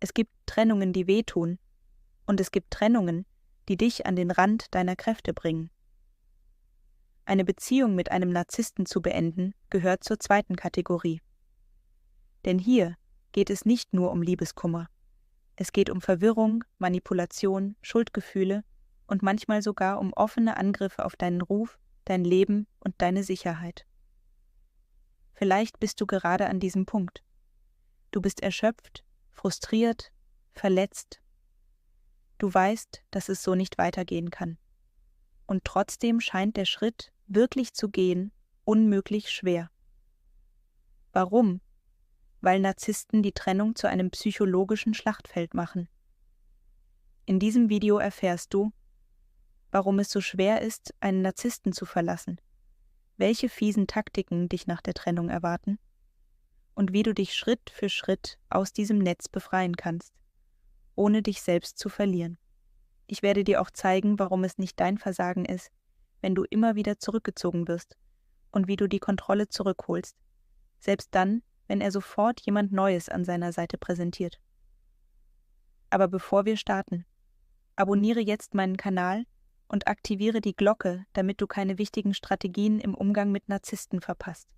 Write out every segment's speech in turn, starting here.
Es gibt Trennungen, die wehtun, und es gibt Trennungen, die dich an den Rand deiner Kräfte bringen. Eine Beziehung mit einem Narzissten zu beenden, gehört zur zweiten Kategorie. Denn hier geht es nicht nur um Liebeskummer. Es geht um Verwirrung, Manipulation, Schuldgefühle und manchmal sogar um offene Angriffe auf deinen Ruf, dein Leben und deine Sicherheit. Vielleicht bist du gerade an diesem Punkt. Du bist erschöpft, frustriert, verletzt. Du weißt, dass es so nicht weitergehen kann. Und trotzdem scheint der Schritt, wirklich zu gehen, unmöglich schwer. Warum? Weil Narzissten die Trennung zu einem psychologischen Schlachtfeld machen. In diesem Video erfährst du, warum es so schwer ist, einen Narzissten zu verlassen, welche fiesen Taktiken dich nach der Trennung erwarten und wie du dich Schritt für Schritt aus diesem Netz befreien kannst, ohne dich selbst zu verlieren. Ich werde dir auch zeigen, warum es nicht dein Versagen ist, wenn du immer wieder zurückgezogen wirst und wie du die Kontrolle zurückholst, selbst dann, wenn er sofort jemand Neues an seiner Seite präsentiert. Aber bevor wir starten, abonniere jetzt meinen Kanal und aktiviere die Glocke, damit du keine wichtigen Strategien im Umgang mit Narzissten verpasst.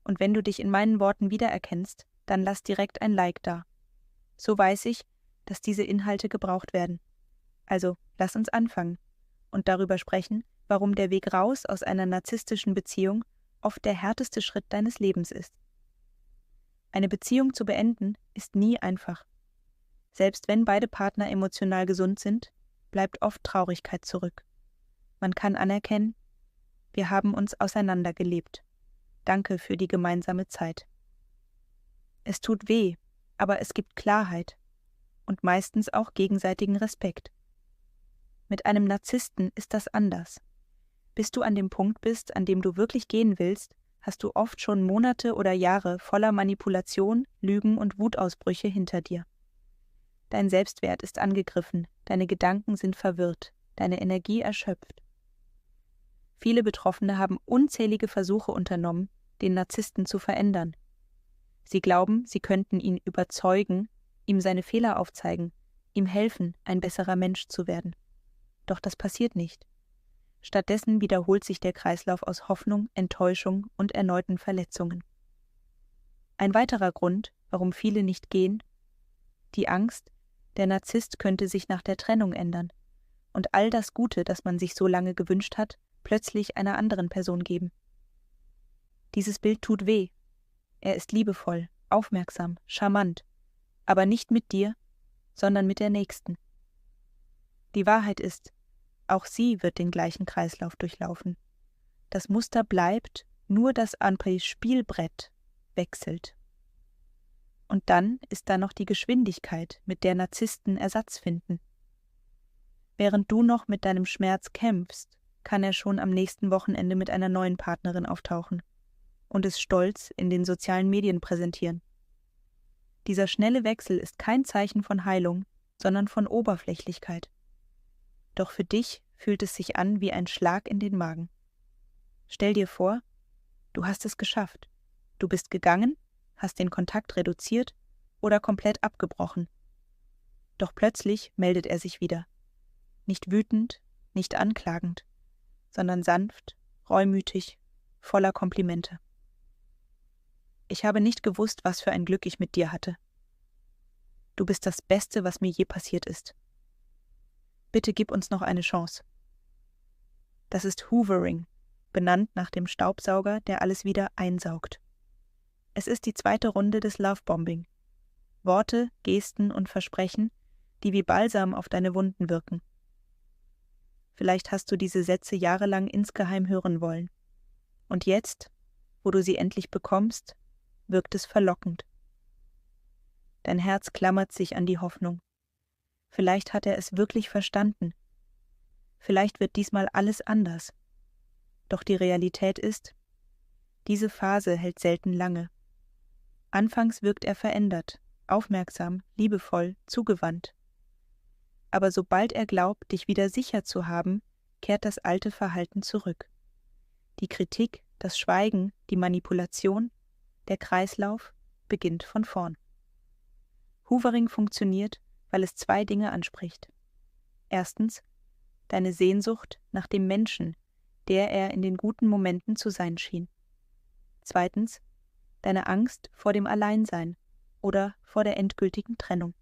Und wenn du dich in meinen Worten wiedererkennst, dann lass direkt ein Like da. So weiß ich, dass diese Inhalte gebraucht werden. Also, lass uns anfangen und darüber sprechen, warum der Weg raus aus einer narzisstischen Beziehung oft der härteste Schritt deines Lebens ist. Eine Beziehung zu beenden ist nie einfach. Selbst wenn beide Partner emotional gesund sind, bleibt oft Traurigkeit zurück. Man kann anerkennen, wir haben uns auseinandergelebt. Danke für die gemeinsame Zeit. Es tut weh, aber es gibt Klarheit und meistens auch gegenseitigen Respekt. Mit einem Narzissten ist das anders. Bis du an dem Punkt bist, an dem du wirklich gehen willst, hast du oft schon Monate oder Jahre voller Manipulation, Lügen und Wutausbrüche hinter dir. Dein Selbstwert ist angegriffen, deine Gedanken sind verwirrt, deine Energie erschöpft. Viele Betroffene haben unzählige Versuche unternommen, den Narzissten zu verändern. Sie glauben, sie könnten ihn überzeugen, ihm seine Fehler aufzeigen, ihm helfen, ein besserer Mensch zu werden. Doch das passiert nicht. Stattdessen wiederholt sich der Kreislauf aus Hoffnung, Enttäuschung und erneuten Verletzungen. Ein weiterer Grund, warum viele nicht gehen: die Angst, der Narzisst könnte sich nach der Trennung ändern und all das Gute, das man sich so lange gewünscht hat, plötzlich einer anderen Person geben. Dieses Bild tut weh. Er ist liebevoll, aufmerksam, charmant, aber nicht mit dir, sondern mit der Nächsten. Die Wahrheit ist, auch sie wird den gleichen Kreislauf durchlaufen. Das Muster bleibt, nur das Spielbrett wechselt. Und dann ist da noch die Geschwindigkeit, mit der Narzissten Ersatz finden. Während du noch mit deinem Schmerz kämpfst, kann er schon am nächsten Wochenende mit einer neuen Partnerin auftauchen und es stolz in den sozialen Medien präsentieren. Dieser schnelle Wechsel ist kein Zeichen von Heilung, sondern von Oberflächlichkeit. Doch für dich fühlt es sich an wie ein Schlag in den Magen. Stell dir vor, du hast es geschafft. Du bist gegangen, hast den Kontakt reduziert oder komplett abgebrochen. Doch plötzlich meldet er sich wieder. Nicht wütend, nicht anklagend, sondern sanft, reumütig, voller Komplimente. Ich habe nicht gewusst, was für ein Glück ich mit dir hatte. Du bist das Beste, was mir je passiert ist. Bitte gib uns noch eine Chance. Das ist Hoovering, benannt nach dem Staubsauger, der alles wieder einsaugt. Es ist die zweite Runde des Lovebombing. Worte, Gesten und Versprechen, die wie Balsam auf deine Wunden wirken. Vielleicht hast du diese Sätze jahrelang insgeheim hören wollen. Und jetzt, wo du sie endlich bekommst, wirkt es verlockend. Dein Herz klammert sich an die Hoffnung. Vielleicht hat er es wirklich verstanden. Vielleicht wird diesmal alles anders. Doch die Realität ist, diese Phase hält selten lange. Anfangs wirkt er verändert, aufmerksam, liebevoll, zugewandt. Aber sobald er glaubt, dich wieder sicher zu haben, kehrt das alte Verhalten zurück. Die Kritik, das Schweigen, die Manipulation, der Kreislauf beginnt von vorn. Hoovering funktioniert, weil es 2 Dinge anspricht. Erstens, deine Sehnsucht nach dem Menschen, der er in den guten Momenten zu sein schien. Zweitens, deine Angst vor dem Alleinsein oder vor der endgültigen Trennung.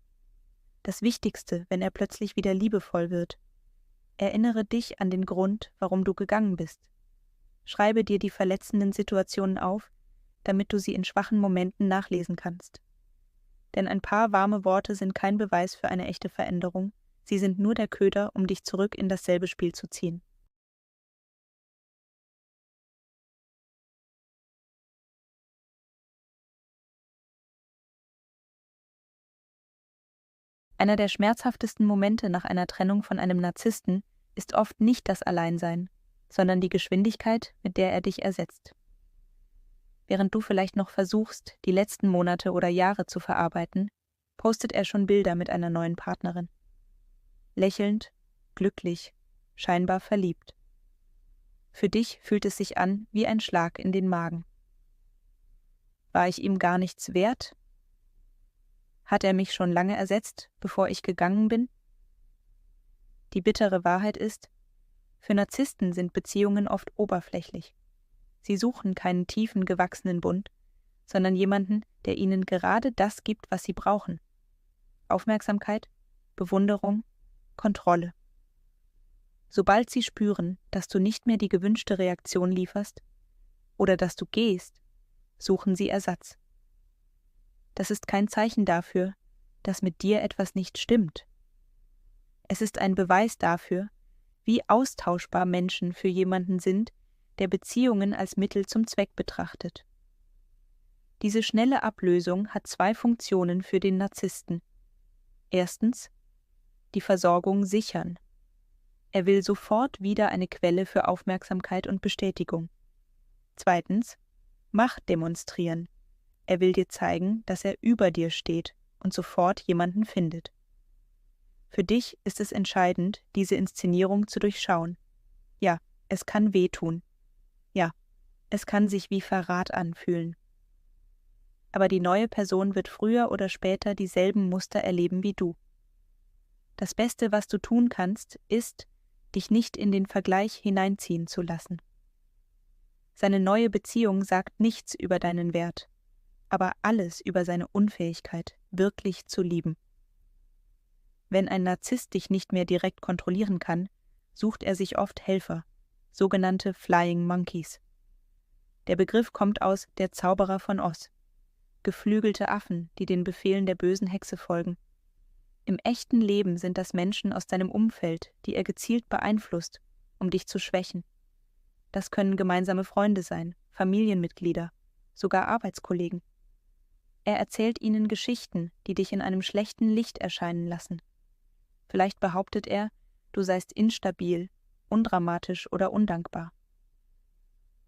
Das Wichtigste, wenn er plötzlich wieder liebevoll wird: Erinnere dich an den Grund, warum du gegangen bist. Schreibe dir die verletzenden Situationen auf, damit du sie in schwachen Momenten nachlesen kannst. Denn ein paar warme Worte sind kein Beweis für eine echte Veränderung, sie sind nur der Köder, um dich zurück in dasselbe Spiel zu ziehen. Einer der schmerzhaftesten Momente nach einer Trennung von einem Narzissten ist oft nicht das Alleinsein, sondern die Geschwindigkeit, mit der er dich ersetzt. Während du vielleicht noch versuchst, die letzten Monate oder Jahre zu verarbeiten, postet er schon Bilder mit einer neuen Partnerin. Lächelnd, glücklich, scheinbar verliebt. Für dich fühlt es sich an wie ein Schlag in den Magen. War ich ihm gar nichts wert? Hat er mich schon lange ersetzt, bevor ich gegangen bin? Die bittere Wahrheit ist, für Narzissten sind Beziehungen oft oberflächlich. Sie suchen keinen tiefen, gewachsenen Bund, sondern jemanden, der ihnen gerade das gibt, was sie brauchen: Aufmerksamkeit, Bewunderung, Kontrolle. Sobald sie spüren, dass du nicht mehr die gewünschte Reaktion lieferst oder dass du gehst, suchen sie Ersatz. Das ist kein Zeichen dafür, dass mit dir etwas nicht stimmt. Es ist ein Beweis dafür, wie austauschbar Menschen für jemanden sind, der Beziehungen als Mittel zum Zweck betrachtet. Diese schnelle Ablösung hat 2 Funktionen für den Narzissten. Erstens, die Versorgung sichern. Er will sofort wieder eine Quelle für Aufmerksamkeit und Bestätigung. Zweitens, Macht demonstrieren. Er will dir zeigen, dass er über dir steht und sofort jemanden findet. Für dich ist es entscheidend, diese Inszenierung zu durchschauen. Ja, es kann wehtun. Ja, es kann sich wie Verrat anfühlen. Aber die neue Person wird früher oder später dieselben Muster erleben wie du. Das Beste, was du tun kannst, ist, dich nicht in den Vergleich hineinziehen zu lassen. Seine neue Beziehung sagt nichts über deinen Wert, aber alles über seine Unfähigkeit, wirklich zu lieben. Wenn ein Narzisst dich nicht mehr direkt kontrollieren kann, sucht er sich oft Helfer, sogenannte Flying Monkeys. Der Begriff kommt aus Der Zauberer von Oz. Geflügelte Affen, die den Befehlen der bösen Hexe folgen. Im echten Leben sind das Menschen aus deinem Umfeld, die er gezielt beeinflusst, um dich zu schwächen. Das können gemeinsame Freunde sein, Familienmitglieder, sogar Arbeitskollegen. Er erzählt ihnen Geschichten, die dich in einem schlechten Licht erscheinen lassen. Vielleicht behauptet er, du seist instabil, undramatisch oder undankbar.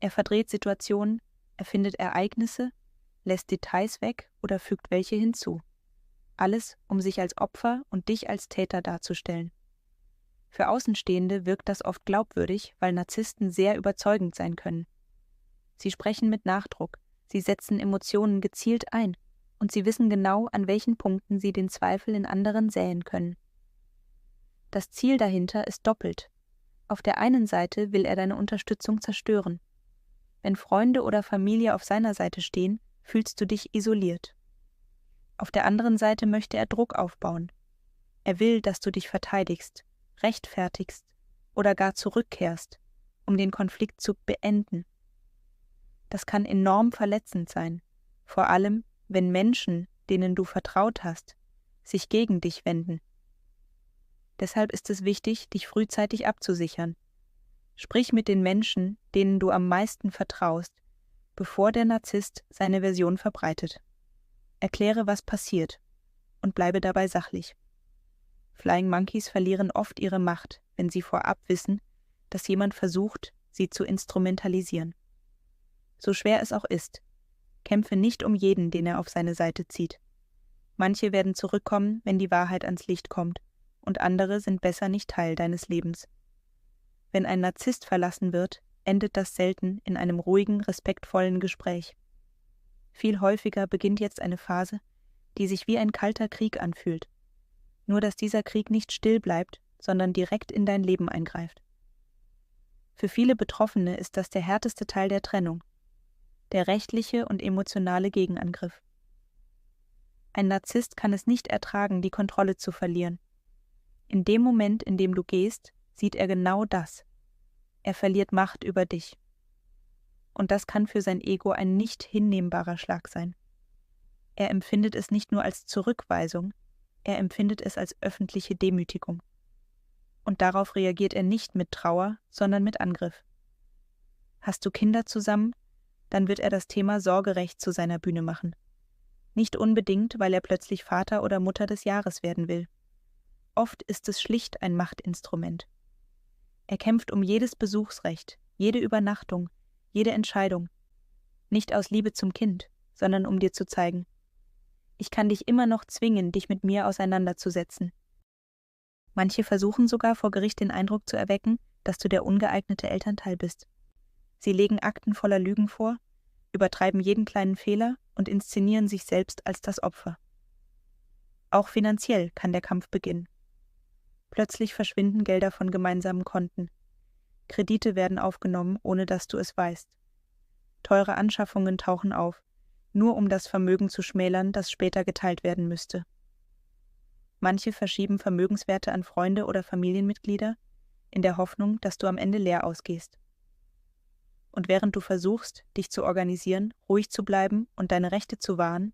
Er verdreht Situationen, erfindet Ereignisse, lässt Details weg oder fügt welche hinzu. Alles, um sich als Opfer und dich als Täter darzustellen. Für Außenstehende wirkt das oft glaubwürdig, weil Narzissten sehr überzeugend sein können. Sie sprechen mit Nachdruck, sie setzen Emotionen gezielt ein und sie wissen genau, an welchen Punkten sie den Zweifel in anderen säen können. Das Ziel dahinter ist doppelt. Auf der einen Seite will er deine Unterstützung zerstören. Wenn Freunde oder Familie auf seiner Seite stehen, fühlst du dich isoliert. Auf der anderen Seite möchte er Druck aufbauen. Er will, dass du dich verteidigst, rechtfertigst oder gar zurückkehrst, um den Konflikt zu beenden. Das kann enorm verletzend sein, vor allem, wenn Menschen, denen du vertraut hast, sich gegen dich wenden. Deshalb ist es wichtig, dich frühzeitig abzusichern. Sprich mit den Menschen, denen du am meisten vertraust, bevor der Narzisst seine Version verbreitet. Erkläre, was passiert, und bleibe dabei sachlich. Flying Monkeys verlieren oft ihre Macht, wenn sie vorab wissen, dass jemand versucht, sie zu instrumentalisieren. So schwer es auch ist, kämpfe nicht um jeden, den er auf seine Seite zieht. Manche werden zurückkommen, wenn die Wahrheit ans Licht kommt, und andere sind besser nicht Teil deines Lebens. Wenn ein Narzisst verlassen wird, endet das selten in einem ruhigen, respektvollen Gespräch. Viel häufiger beginnt jetzt eine Phase, die sich wie ein kalter Krieg anfühlt. Nur dass dieser Krieg nicht still bleibt, sondern direkt in dein Leben eingreift. Für viele Betroffene ist das der härteste Teil der Trennung, der rechtliche und emotionale Gegenangriff. Ein Narzisst kann es nicht ertragen, die Kontrolle zu verlieren. In dem Moment, in dem du gehst, sieht er genau das. Er verliert Macht über dich. Und das kann für sein Ego ein nicht hinnehmbarer Schlag sein. Er empfindet es nicht nur als Zurückweisung, er empfindet es als öffentliche Demütigung. Und darauf reagiert er nicht mit Trauer, sondern mit Angriff. Hast du Kinder zusammen, dann wird er das Thema Sorgerecht zu seiner Bühne machen. Nicht unbedingt, weil er plötzlich Vater oder Mutter des Jahres werden will. Oft ist es schlicht ein Machtinstrument. Er kämpft um jedes Besuchsrecht, jede Übernachtung, jede Entscheidung. Nicht aus Liebe zum Kind, sondern um dir zu zeigen: Ich kann dich immer noch zwingen, dich mit mir auseinanderzusetzen. Manche versuchen sogar vor Gericht den Eindruck zu erwecken, dass du der ungeeignete Elternteil bist. Sie legen Akten voller Lügen vor, übertreiben jeden kleinen Fehler und inszenieren sich selbst als das Opfer. Auch finanziell kann der Kampf beginnen. Plötzlich verschwinden Gelder von gemeinsamen Konten. Kredite werden aufgenommen, ohne dass du es weißt. Teure Anschaffungen tauchen auf, nur um das Vermögen zu schmälern, das später geteilt werden müsste. Manche verschieben Vermögenswerte an Freunde oder Familienmitglieder, in der Hoffnung, dass du am Ende leer ausgehst. Und während du versuchst, dich zu organisieren, ruhig zu bleiben und deine Rechte zu wahren,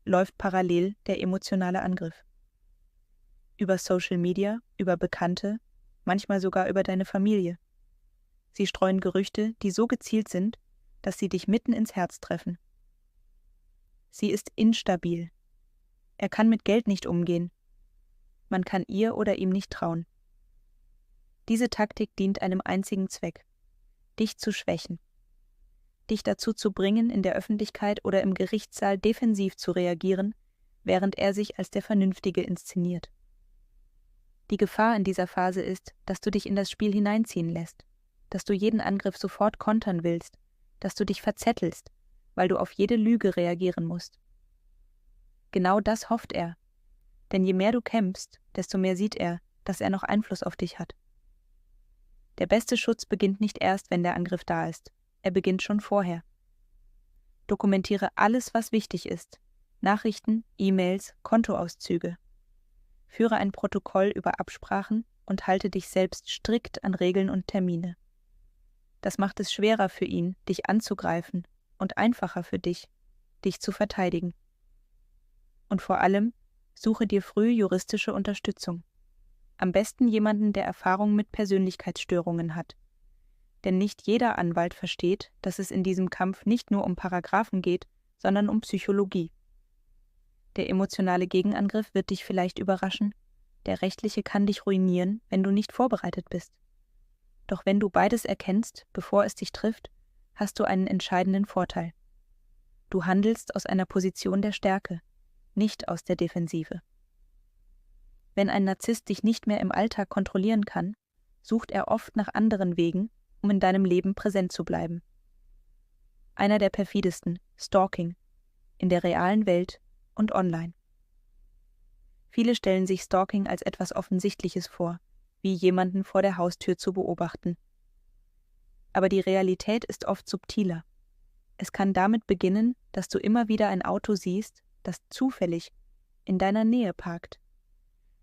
läuft parallel der emotionale Angriff. Über Social Media, über Bekannte, manchmal sogar über deine Familie. Sie streuen Gerüchte, die so gezielt sind, dass sie dich mitten ins Herz treffen. Sie ist instabil. Er kann mit Geld nicht umgehen. Man kann ihr oder ihm nicht trauen. Diese Taktik dient einem einzigen Zweck: dich zu schwächen. Dich dazu zu bringen, in der Öffentlichkeit oder im Gerichtssaal defensiv zu reagieren, während er sich als der Vernünftige inszeniert. Die Gefahr in dieser Phase ist, dass du dich in das Spiel hineinziehen lässt, dass du jeden Angriff sofort kontern willst, dass du dich verzettelst, weil du auf jede Lüge reagieren musst. Genau das hofft er, denn je mehr du kämpfst, desto mehr sieht er, dass er noch Einfluss auf dich hat. Der beste Schutz beginnt nicht erst, wenn der Angriff da ist, er beginnt schon vorher. Dokumentiere alles, was wichtig ist: Nachrichten, E-Mails, Kontoauszüge. Führe ein Protokoll über Absprachen und halte dich selbst strikt an Regeln und Termine. Das macht es schwerer für ihn, dich anzugreifen, und einfacher für dich, dich zu verteidigen. Und vor allem, suche dir früh juristische Unterstützung. Am besten jemanden, der Erfahrung mit Persönlichkeitsstörungen hat. Denn nicht jeder Anwalt versteht, dass es in diesem Kampf nicht nur um Paragraphen geht, sondern um Psychologie. Der emotionale Gegenangriff wird dich vielleicht überraschen, der rechtliche kann dich ruinieren, wenn du nicht vorbereitet bist. Doch wenn du beides erkennst, bevor es dich trifft, hast du einen entscheidenden Vorteil. Du handelst aus einer Position der Stärke, nicht aus der Defensive. Wenn ein Narzisst dich nicht mehr im Alltag kontrollieren kann, sucht er oft nach anderen Wegen, um in deinem Leben präsent zu bleiben. Einer der perfidesten: Stalking, in der realen Welt und online. Viele stellen sich Stalking als etwas Offensichtliches vor, wie jemanden vor der Haustür zu beobachten. Aber die Realität ist oft subtiler. Es kann damit beginnen, dass du immer wieder ein Auto siehst, das zufällig in deiner Nähe parkt.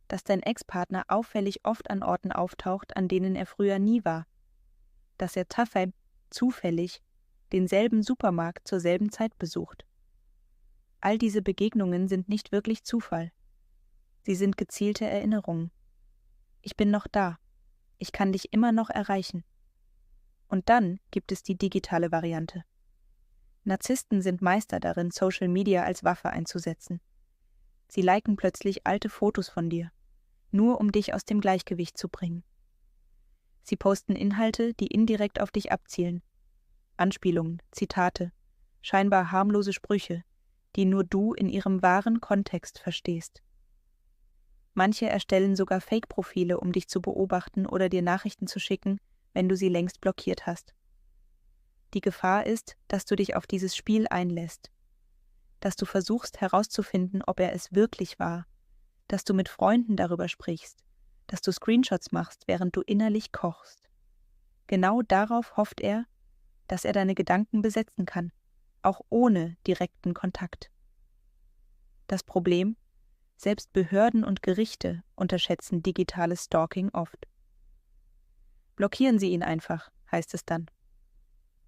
Dass dein Ex-Partner auffällig oft an Orten auftaucht, an denen er früher nie war. Dass er zufällig denselben Supermarkt zur selben Zeit besucht. All diese Begegnungen sind nicht wirklich Zufall. Sie sind gezielte Erinnerungen. Ich bin noch da. Ich kann dich immer noch erreichen. Und dann gibt es die digitale Variante. Narzissten sind Meister darin, Social Media als Waffe einzusetzen. Sie liken plötzlich alte Fotos von dir, nur um dich aus dem Gleichgewicht zu bringen. Sie posten Inhalte, die indirekt auf dich abzielen. Anspielungen, Zitate, scheinbar harmlose Sprüche, die nur du in ihrem wahren Kontext verstehst. Manche erstellen sogar Fake-Profile, um dich zu beobachten oder dir Nachrichten zu schicken, wenn du sie längst blockiert hast. Die Gefahr ist, dass du dich auf dieses Spiel einlässt. dass du versuchst herauszufinden, ob er es wirklich war, dass du mit Freunden darüber sprichst, dass du Screenshots machst, während du innerlich kochst. Genau darauf hofft er, dass er deine Gedanken besetzen kann, auch ohne direkten Kontakt. Das Problem: Selbst Behörden und Gerichte unterschätzen digitales Stalking oft. Blockieren Sie ihn einfach, heißt es dann.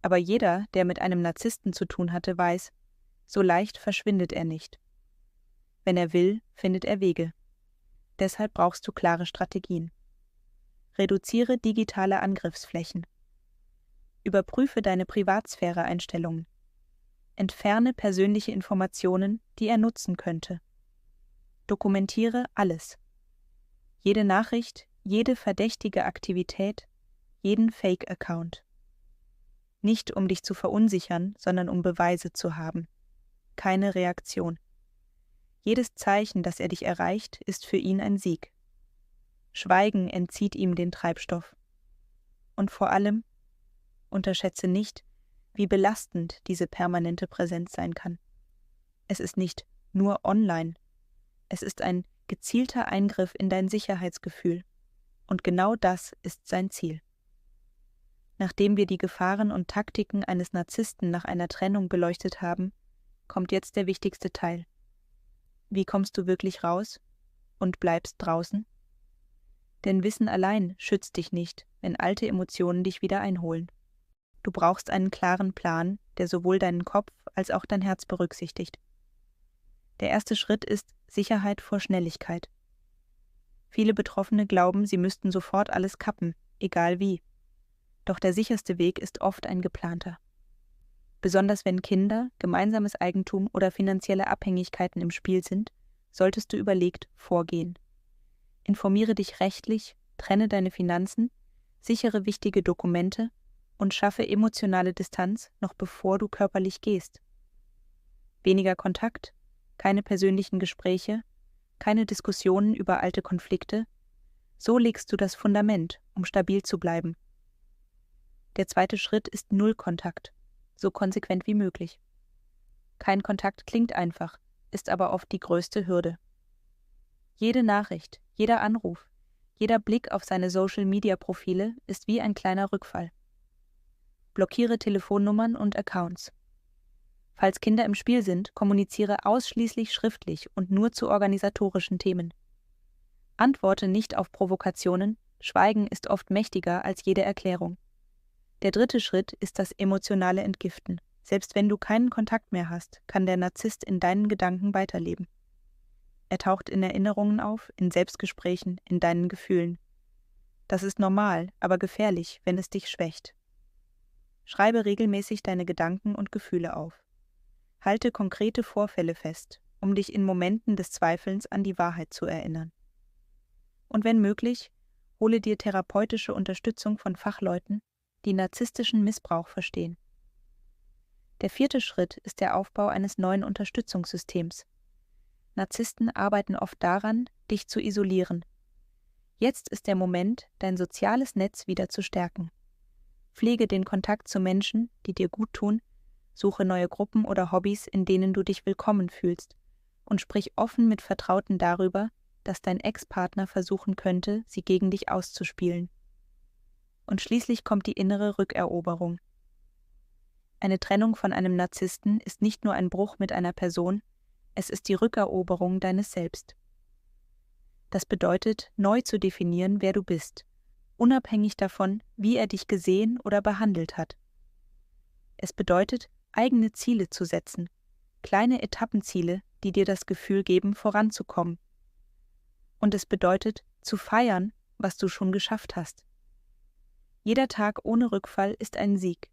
Aber jeder, der mit einem Narzissten zu tun hatte, weiß, so leicht verschwindet er nicht. Wenn er will, findet er Wege. Deshalb brauchst du klare Strategien. Reduziere digitale Angriffsflächen. Überprüfe deine Privatsphäre-Einstellungen. Entferne persönliche Informationen, die er nutzen könnte. Dokumentiere alles. Jede Nachricht, jede verdächtige Aktivität, jeden Fake-Account. Nicht um dich zu verunsichern, sondern um Beweise zu haben. Keine Reaktion. Jedes Zeichen, das er dich erreicht, ist für ihn ein Sieg. Schweigen entzieht ihm den Treibstoff. Und vor allem, unterschätze nicht, wie belastend diese permanente Präsenz sein kann. Es ist nicht nur online. Es ist ein gezielter Eingriff in dein Sicherheitsgefühl. Und genau das ist sein Ziel. Nachdem wir die Gefahren und Taktiken eines Narzissten nach einer Trennung beleuchtet haben, kommt jetzt der wichtigste Teil. Wie kommst du wirklich raus und bleibst draußen? Denn Wissen allein schützt dich nicht, wenn alte Emotionen dich wieder einholen. Du brauchst einen klaren Plan, der sowohl deinen Kopf als auch dein Herz berücksichtigt. Der erste Schritt ist Sicherheit vor Schnelligkeit. Viele Betroffene glauben, sie müssten sofort alles kappen, egal wie. Doch der sicherste Weg ist oft ein geplanter. Besonders wenn Kinder, gemeinsames Eigentum oder finanzielle Abhängigkeiten im Spiel sind, solltest du überlegt vorgehen. Informiere dich rechtlich, trenne deine Finanzen, sichere wichtige Dokumente und schaffe emotionale Distanz, noch bevor du körperlich gehst. Weniger Kontakt, keine persönlichen Gespräche, keine Diskussionen über alte Konflikte. So legst du das Fundament, um stabil zu bleiben. Der zweite Schritt ist Nullkontakt, so konsequent wie möglich. Kein Kontakt klingt einfach, ist aber oft die größte Hürde. Jede Nachricht, jeder Anruf, jeder Blick auf seine Social-Media-Profile ist wie ein kleiner Rückfall. Blockiere Telefonnummern und Accounts. Falls Kinder im Spiel sind, kommuniziere ausschließlich schriftlich und nur zu organisatorischen Themen. Antworte nicht auf Provokationen, Schweigen ist oft mächtiger als jede Erklärung. Der dritte Schritt ist das emotionale Entgiften. Selbst wenn du keinen Kontakt mehr hast, kann der Narzisst in deinen Gedanken weiterleben. Er taucht in Erinnerungen auf, in Selbstgesprächen, in deinen Gefühlen. Das ist normal, aber gefährlich, wenn es dich schwächt. Schreibe regelmäßig deine Gedanken und Gefühle auf. Halte konkrete Vorfälle fest, um dich in Momenten des Zweifelns an die Wahrheit zu erinnern. Und wenn möglich, hole dir therapeutische Unterstützung von Fachleuten, die narzisstischen Missbrauch verstehen. Der vierte Schritt ist der Aufbau eines neuen Unterstützungssystems. Narzissten arbeiten oft daran, dich zu isolieren. Jetzt ist der Moment, dein soziales Netz wieder zu stärken. Pflege den Kontakt zu Menschen, die dir gut tun, suche neue Gruppen oder Hobbys, in denen du dich willkommen fühlst, und sprich offen mit Vertrauten darüber, dass dein Ex-Partner versuchen könnte, sie gegen dich auszuspielen. Und schließlich kommt die innere Rückeroberung. Eine Trennung von einem Narzissten ist nicht nur ein Bruch mit einer Person, es ist die Rückeroberung deines Selbst. Das bedeutet, neu zu definieren, wer du bist, unabhängig davon, wie er dich gesehen oder behandelt hat. Es bedeutet, eigene Ziele zu setzen, kleine Etappenziele, die dir das Gefühl geben, voranzukommen. Und es bedeutet, zu feiern, was du schon geschafft hast. Jeder Tag ohne Rückfall ist ein Sieg.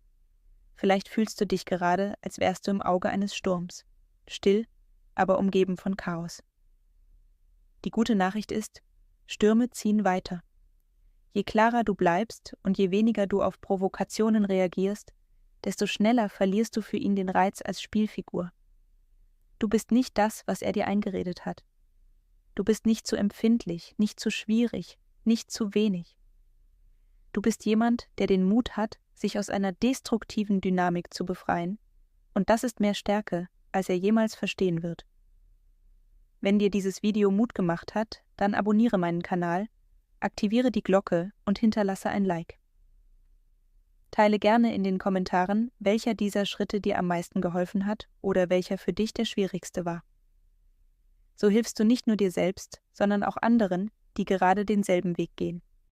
Vielleicht fühlst du dich gerade, als wärst du im Auge eines Sturms, still, aber umgeben von Chaos. Die gute Nachricht ist, Stürme ziehen weiter. Je klarer du bleibst und je weniger du auf Provokationen reagierst, desto schneller verlierst du für ihn den Reiz als Spielfigur. Du bist nicht das, was er dir eingeredet hat. Du bist nicht zu empfindlich, nicht zu schwierig, nicht zu wenig. Du bist jemand, der den Mut hat, sich aus einer destruktiven Dynamik zu befreien, und das ist mehr Stärke, als er jemals verstehen wird. Wenn dir dieses Video Mut gemacht hat, dann abonniere meinen Kanal, aktiviere die Glocke und hinterlasse ein Like. Teile gerne in den Kommentaren, welcher dieser Schritte dir am meisten geholfen hat oder welcher für dich der schwierigste war. So hilfst du nicht nur dir selbst, sondern auch anderen, die gerade denselben Weg gehen.